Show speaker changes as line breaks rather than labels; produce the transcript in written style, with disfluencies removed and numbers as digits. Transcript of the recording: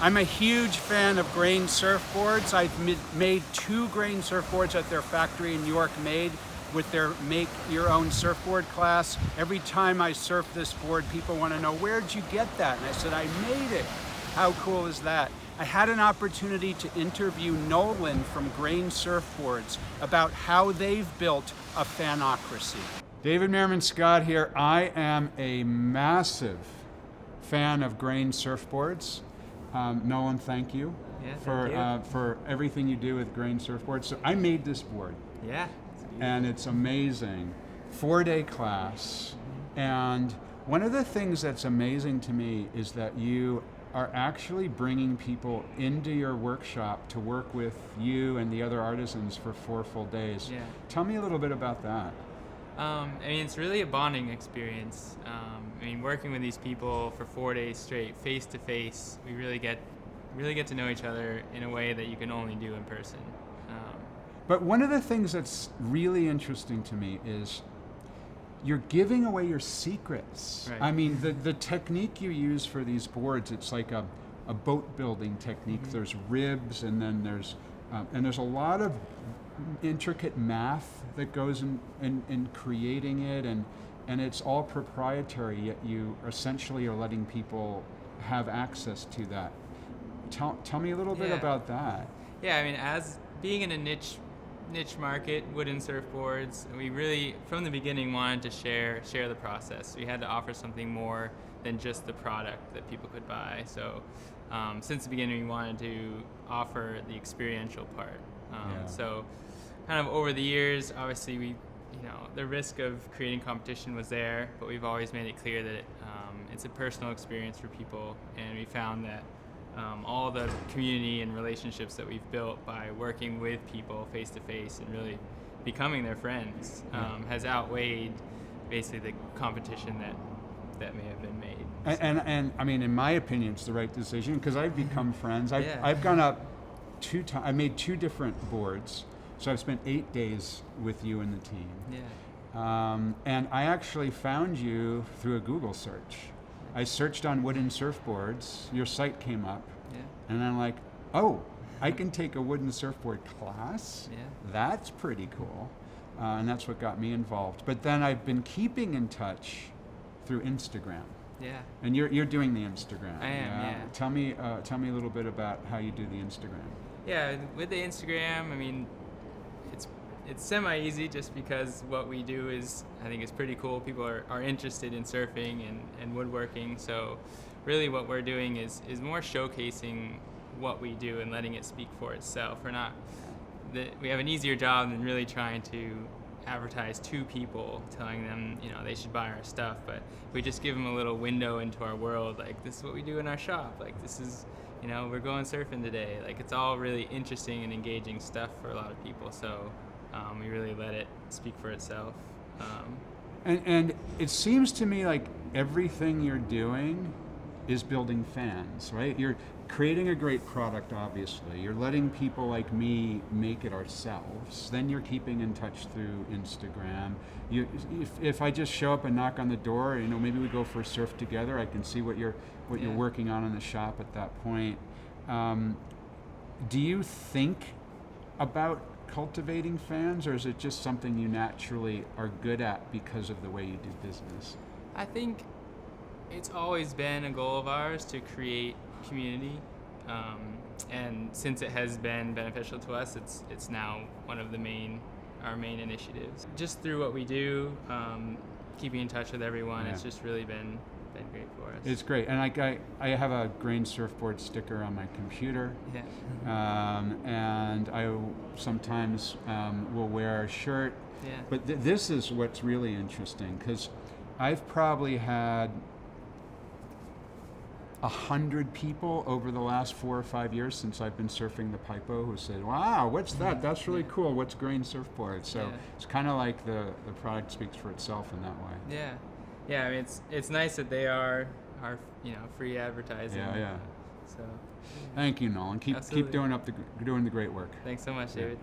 I'm a huge fan of Grain Surfboards. I've made 2 Grain Surfboards at their factory in New York, made with their make your own surfboard class. Every time I surf this board, people want to know, where'd you get that? And I said, I made it. How cool is that? I had an opportunity to interview Nolan from Grain Surfboards about how they've built a fanocracy. David Merriman Scott here. I am a massive fan of Grain Surfboards. Nolan, thank you, for everything you do with Grain Surfboards. So I made this board.
Yeah.
And it's amazing. 4-day class. And one of the things that's amazing to me is that you are actually bringing people into your workshop to work with you and the other artisans for 4 full days.
Yeah.
Tell me a little bit about that.
It's really a bonding experience. Working with these people for 4 days straight, face to face, we really get to know each other in a way that you can only do in person.
But one of the things that's really interesting to me is you're giving away your secrets.
Right.
I mean, the technique you use for these boards, it's like a boat building technique. Mm-hmm. There's ribs, and then there's a lot of intricate math that goes in creating it, and it's all proprietary, yet you essentially are letting people have access to that. Tell me a little bit about that.
Yeah, as being in a niche market, wooden surfboards, we really, from the beginning, wanted to share the process. We had to offer something more than just the product that people could buy. So since the beginning, we wanted to offer the experiential part. So kind of over the years, obviously the risk of creating competition was there, but we've always made it clear that it's a personal experience for people, and we found that all the community and relationships that we've built by working with people face to face and really becoming their friends has outweighed basically the competition that may have been made.
And in my opinion, it's the right decision, because I've become friends. I've gone up 2 times. I made 2 different boards, so I've spent 8 days with you and the team.
Yeah.
And I actually found you through a Google search. I searched on wooden surfboards, your site came up, and I'm like, oh, I can take a wooden surfboard class?
Yeah.
That's pretty cool. And that's what got me involved. But then I've been keeping in touch through Instagram.
Yeah.
And you're doing the Instagram.
I am, yeah.
Tell me a little bit about how you do the Instagram.
Yeah, with the Instagram, it's semi-easy just because what we do is, I think, is pretty cool. People are interested in surfing and woodworking, so really what we're doing is more showcasing what we do and letting it speak for itself. We have an easier job than really trying to advertise to people, telling them they should buy our stuff, but we just give them a little window into our world, like, this is what we do in our shop, like, this is we're going surfing today. Like, it's all really interesting and engaging stuff for a lot of people, so we really let it speak for itself.
And it seems to me like everything you're doing is building fans, right? You're creating a great product, obviously. You're letting people like me make it ourselves. Then you're keeping in touch through Instagram. If I just show up and knock on the door, maybe we go for a surf together, I can see what you're working on in the shop at that point. Do you think about cultivating fans, or is it just something you naturally are good at because of the way you do business?
I think it's always been a goal of ours to create community, and since it has been beneficial to us, it's now one of our main initiatives. Just through what we do, keeping in touch with everyone, it's just really been great for us.
It's great, and I have a Grain Surfboard sticker on my computer.
Yeah.
And I sometimes will wear a shirt.
Yeah.
But this is what's really interesting, because I've probably had 100 people over the last 4 or 5 years since I've been surfing the Pipo who said, wow, what's that? That's really cool. What's Grain Surfboard? So it's kind of like the product speaks for itself in that way.
Yeah. Yeah, it's nice that they are free advertising.
Yeah.
So
thank you, Nolan. Keep doing the great work.
Thanks so much, David.